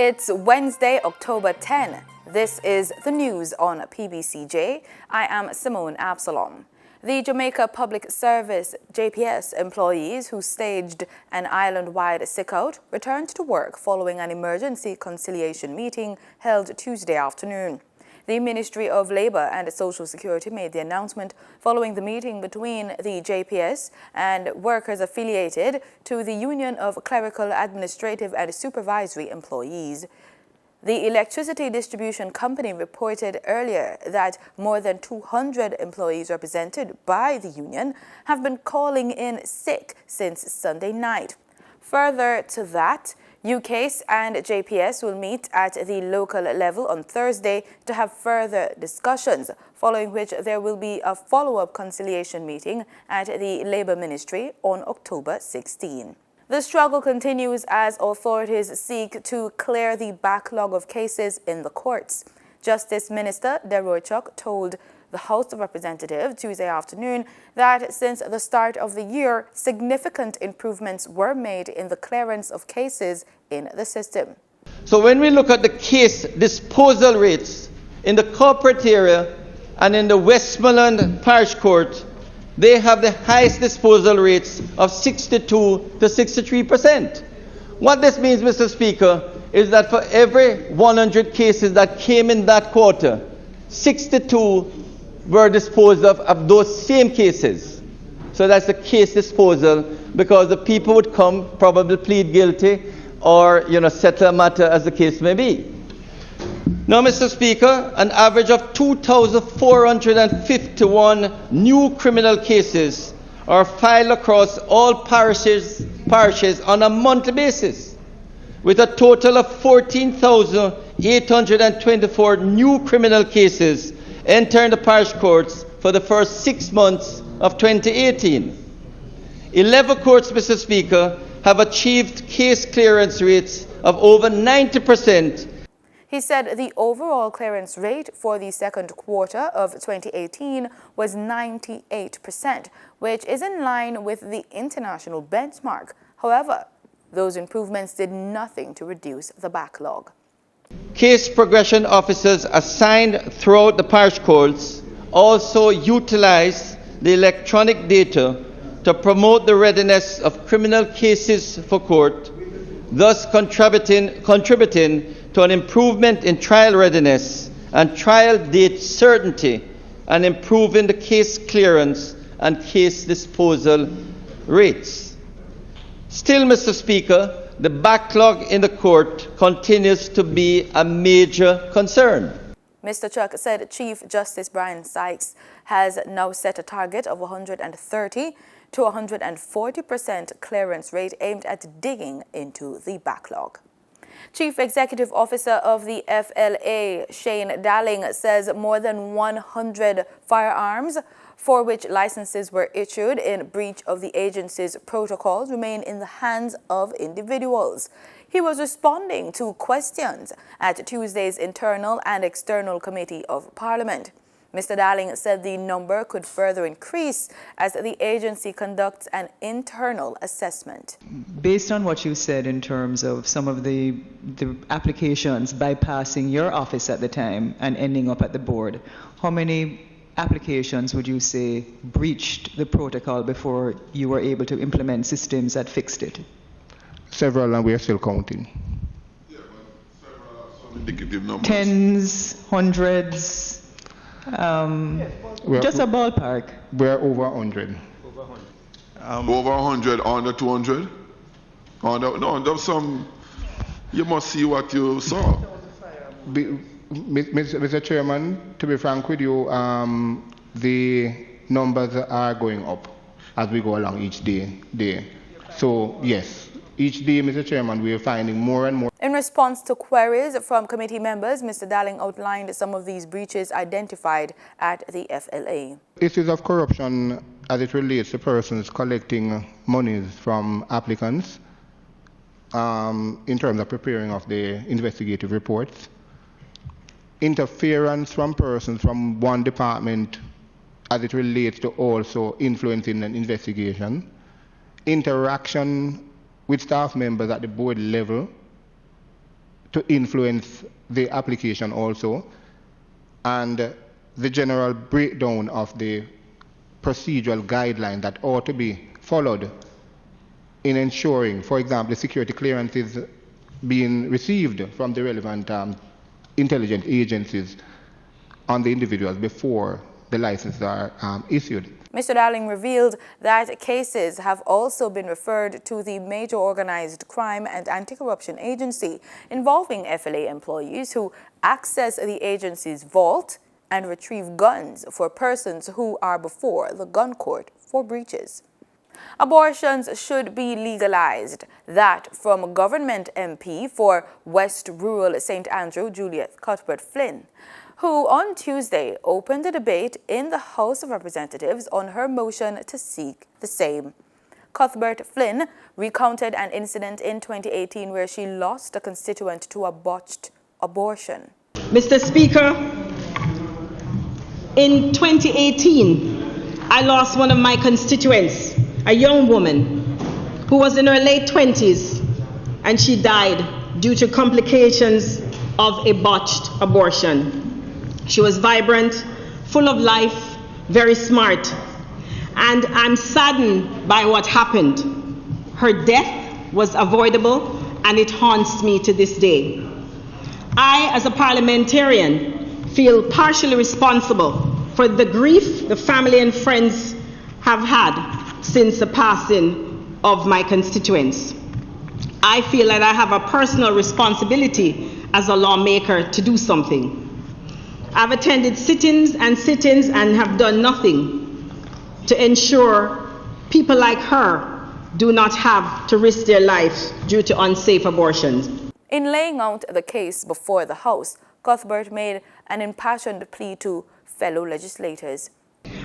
It's Wednesday, October 10. This is the news on PBCJ. I am Simone Absalom. The Jamaica Public Service JPS employees who staged an island-wide sick-out returned to work following an emergency conciliation meeting held Tuesday afternoon. The Ministry of Labour and Social Security made the announcement following the meeting between the JPS and workers affiliated to the Union of Clerical, Administrative and Supervisory Employees. The electricity distribution company reported earlier that more than 200 employees represented by the union have been calling in sick since Sunday night. Further to that, UCASE and JPS will meet at the local level on Thursday to have further discussions, following which there will be a follow-up conciliation meeting at the Labour Ministry on October 16. The struggle continues as authorities seek to clear the backlog of cases in the courts. Justice Minister Derochuk told the House of Representatives Tuesday afternoon that since the start of the year, significant improvements were made in the clearance of cases in the system. So when we look at the case disposal rates in the corporate area and in the Westmoreland Parish Court, they have the highest disposal rates of 62 to 63%. What this means, Mr. Speaker, is that for every 100 cases that came in that quarter, 62 were disposed of those same cases. So that's the case disposal, because the people would come, probably plead guilty, or settle a matter as the case may be. Now, Mr. Speaker, an average of 2,451 new criminal cases are filed across all parishes on a monthly basis, with a total of 14,824 new criminal cases entering the parish courts for the first 6 months of 2018. 11 courts, Mr. Speaker, have achieved case clearance rates of over 90%. He said the overall clearance rate for the second quarter of 2018 was 98%, which is in line with the international benchmark. However, those improvements did nothing to reduce the backlog. Case progression officers assigned throughout the parish courts also utilize the electronic data to promote the readiness of criminal cases for court, thus contributing to an improvement in trial readiness and trial date certainty, and improving the case clearance and case disposal rates. Still, Mr. Speaker, the backlog in the court continues to be a major concern. Mr. Chuck said Chief Justice Brian Sykes has now set a target of 130 to 140% clearance rate aimed at digging into the backlog. Chief Executive Officer of the FLA, Shane Dalling, says more than 100 firearms for which licenses were issued in breach of the agency's protocols remain in the hands of individuals. He was responding to questions at Tuesday's Internal and External Committee of Parliament. Mr. Dalling said the number could further increase as the agency conducts an internal assessment. Based on what you said in terms of some of the applications bypassing your office at the time and ending up at the board, how many applications would you say breached the protocol before you were able to implement systems that fixed it? Several, and we are still counting. Yeah, but several are some indicative numbers. Tens, hundreds, just a ballpark. We're over 100. Over 100, under 200? Under some, you must see what you saw. Mr. Chairman, to be frank with you, the numbers are going up as we go along each day. So, yes, each day, Mr. Chairman, we are finding more and more. In response to queries from committee members, Mr. Dalling outlined some of these breaches identified at the FLA. Issues of corruption as it relates to persons collecting monies from applicants in terms of preparing of the investigative reports. Interference from persons from one department as it relates to also influencing an investigation. Interaction with staff members at the board level to influence the application also, and the general breakdown of the procedural guideline that ought to be followed in ensuring, for example, the security clearances being received from the relevant intelligence agencies on the individuals before the licenses are issued. Mr. Darling revealed that cases have also been referred to the Major Organized Crime and Anti-Corruption Agency involving FLA employees who access the agency's vault and retrieve guns for persons who are before the gun court for breaches. Abortions should be legalized. That from government MP for West Rural St. Andrew, Juliet Cuthbert-Flynn, who on Tuesday opened a debate in the House of Representatives on her motion to seek the same. Cuthbert-Flynn recounted an incident in 2018 where she lost a constituent to a botched abortion. Mr. Speaker, in 2018, I lost one of my constituents, a young woman who was in her late 20s, and she died due to complications of a botched abortion. She was vibrant, full of life, very smart, and I'm saddened by what happened. Her death was avoidable, and it haunts me to this day. I, as a parliamentarian, feel partially responsible for the grief the family and friends have had since the passing of my constituents. I feel that I have a personal responsibility as a lawmaker to do something. I've attended sit-ins and have done nothing to ensure people like her do not have to risk their lives due to unsafe abortions. In laying out the case before the House, Cuthbert made an impassioned plea to fellow legislators.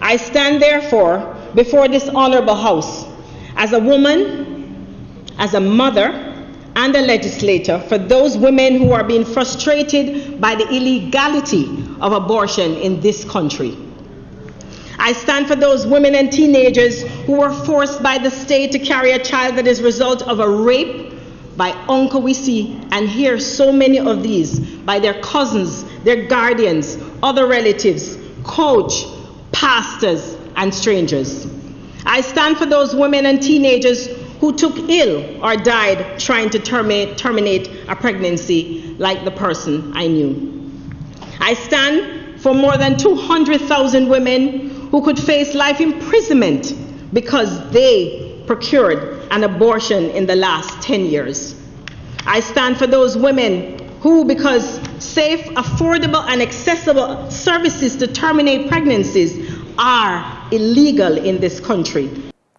I stand therefore before this honorable House as a woman, as a mother, and a legislator for those women who are being frustrated by the illegality of abortion in this country. I stand for those women and teenagers who were forced by the state to carry a child that is a result of a rape by Uncle we see and hear so many of these by their cousins, their guardians, other relatives, coach, pastors, and strangers. I stand for those women and teenagers who took ill or died trying to terminate a pregnancy like the person I knew. I stand for more than 200,000 women who could face life imprisonment because they procured an abortion in the last 10 years. I stand for those women who, because safe, affordable, and accessible services to terminate pregnancies are illegal in this country.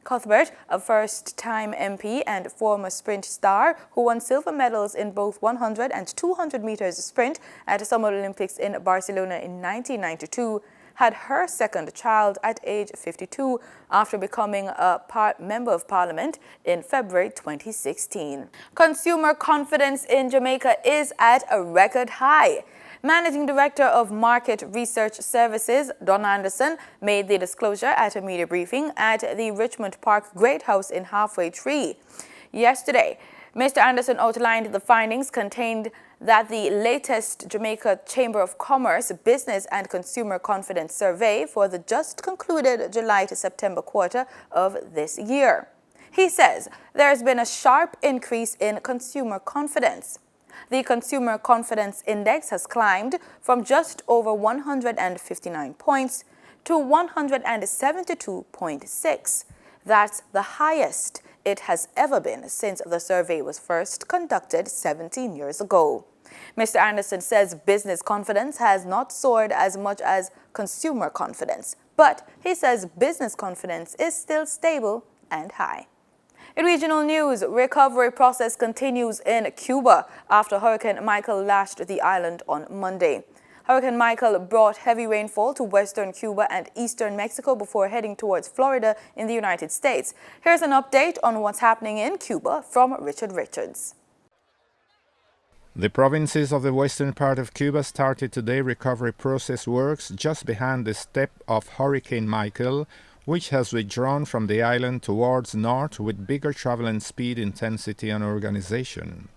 Cuthbert, a first-time MP and former sprint star who won silver medals in both 100 and 200 meters sprint at the Summer Olympics in Barcelona in 1992, had her second child at age 52 after becoming a Member of Parliament in February 2016. Consumer confidence in Jamaica is at a record high. Managing Director of Market Research Services, Don Anderson, made the disclosure at a media briefing at the Richmond Park Great House in Halfway Tree yesterday. Mr. Anderson outlined the findings contained that the latest Jamaica Chamber of Commerce Business and Consumer Confidence Survey for the just concluded July to September quarter of this year. He says there has been a sharp increase in consumer confidence. The Consumer Confidence Index has climbed from just over 159 points to 172.6. That's the highest it has ever been since the survey was first conducted 17 years ago. Mr. Anderson says business confidence has not soared as much as consumer confidence, but he says business confidence is still stable and high. In regional news, recovery process continues in Cuba after Hurricane Michael lashed the island on Monday. Hurricane Michael brought heavy rainfall to western Cuba and eastern Mexico before heading towards Florida in the United States. Here's an update on what's happening in Cuba from Richard Richards. The provinces of the western part of Cuba started today recovery process works just behind the step of Hurricane Michael, which has withdrawn from the island towards north with bigger travel and speed, intensity and organization.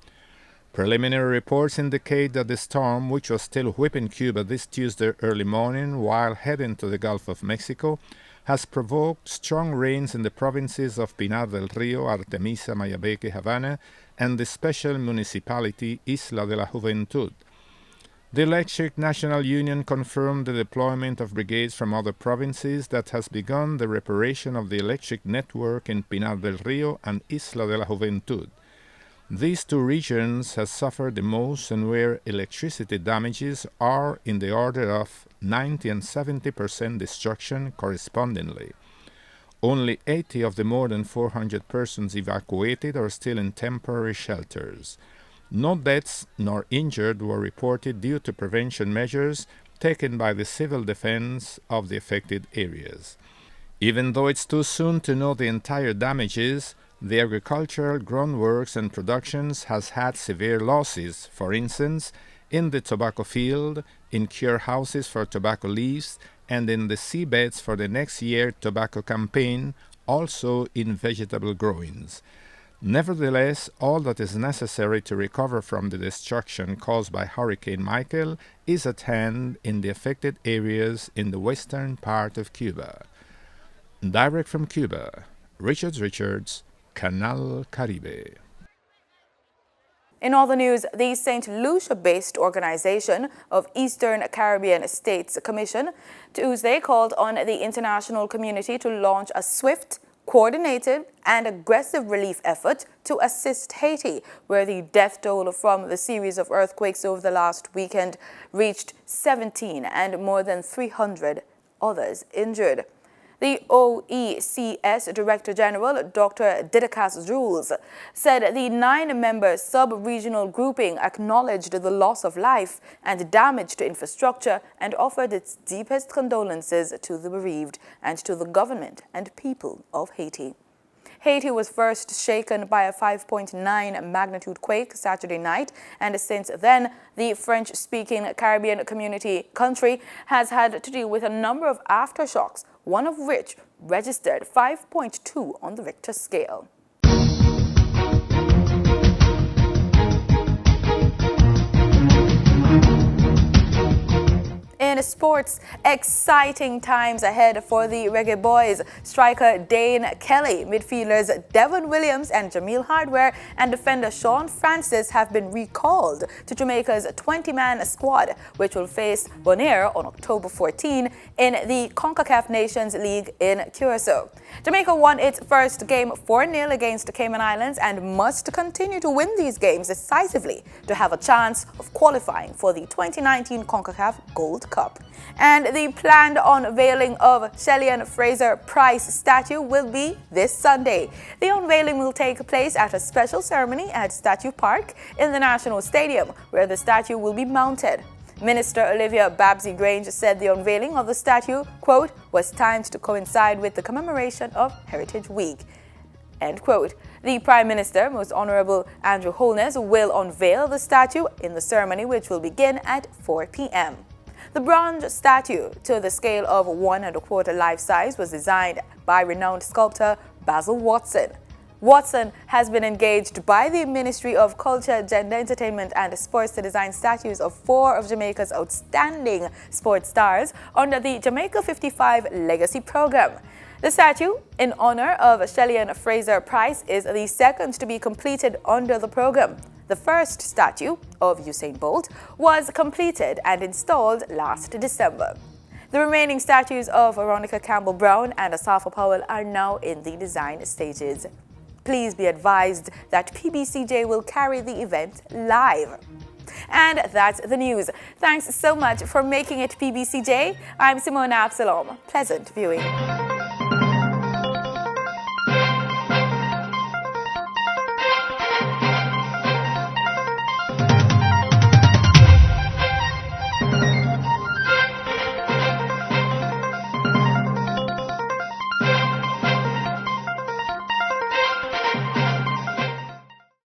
Preliminary reports indicate that the storm, which was still whipping Cuba this Tuesday early morning while heading to the Gulf of Mexico, has provoked strong rains in the provinces of Pinar del Río, Artemisa, Mayabeque, Havana, and the special municipality Isla de la Juventud. The Electric National Union confirmed the deployment of brigades from other provinces that has begun the reparation of the electric network in Pinar del Río and Isla de la Juventud. These two regions have suffered the most and where electricity damages are in the order of 90 and 70% destruction correspondingly. Only 80 of the more than 400 persons evacuated are still in temporary shelters. No deaths nor injured were reported due to prevention measures taken by the civil defense of the affected areas. Even though it's too soon to know the entire damages, the agricultural groundworks and productions has had severe losses, for instance, in the tobacco field, in cure houses for tobacco leaves, and in the seabeds for the next year tobacco campaign, also in vegetable growings. Nevertheless, all that is necessary to recover from the destruction caused by Hurricane Michael is at hand in the affected areas in the western part of Cuba. Direct from Cuba, Richards, Canal Caribe. In other news, the St. Lucia-based Organization of Eastern Caribbean States Commission Tuesday called on the international community to launch a swift, coordinated and aggressive relief effort to assist Haiti, where the death toll from the series of earthquakes over the last weekend reached 17 and more than 300 others injured. The OECS Director General, Dr. Didakas Jules, said the 9-member sub-regional grouping acknowledged the loss of life and damage to infrastructure and offered its deepest condolences to the bereaved and to the government and people of Haiti. Haiti was first shaken by a 5.9 magnitude quake Saturday night, and since then, the French-speaking Caribbean country has had to deal with a number of aftershocks, one of which registered 5.2 on the Richter scale. In sports, exciting times ahead for the Reggae Boys. Striker Dane Kelly, midfielders Devon Williams and Jamil Hardware, and defender Sean Francis have been recalled to Jamaica's 20-man squad, which will face Bonaire on October 14 in the CONCACAF Nations League in Curacao. Jamaica won its first game 4-0 against the Cayman Islands and must continue to win these games decisively to have a chance of qualifying for the 2019 CONCACAF Gold Cup. And the planned unveiling of Shellyan Fraser Price statue will be this Sunday. The unveiling will take place at a special ceremony at Statue Park in the National Stadium, where the statue will be mounted. Minister Olivia Babsy-Grange said the unveiling of the statue, quote, was timed to coincide with the commemoration of Heritage Week. End quote. The Prime Minister, Most Honorable Andrew Holness, will unveil the statue in the ceremony, which will begin at 4 p.m. The bronze statue, to the scale of 1 1/4 life size, was designed by renowned sculptor Basil Watson. Watson has been engaged by the Ministry of Culture, Gender, Entertainment and Sports to design statues of 4 of Jamaica's outstanding sports stars under the Jamaica 55 Legacy Program. The statue, in honor of Shellyan Fraser Price, is the second to be completed under the program. The first statue of Usain Bolt was completed and installed last December. The remaining statues of Veronica Campbell-Brown and Asafa Powell are now in the design stages. Please be advised that PBCJ will carry the event live. And that's the news. Thanks so much for making it PBCJ. I'm Simone Absalom. Pleasant viewing.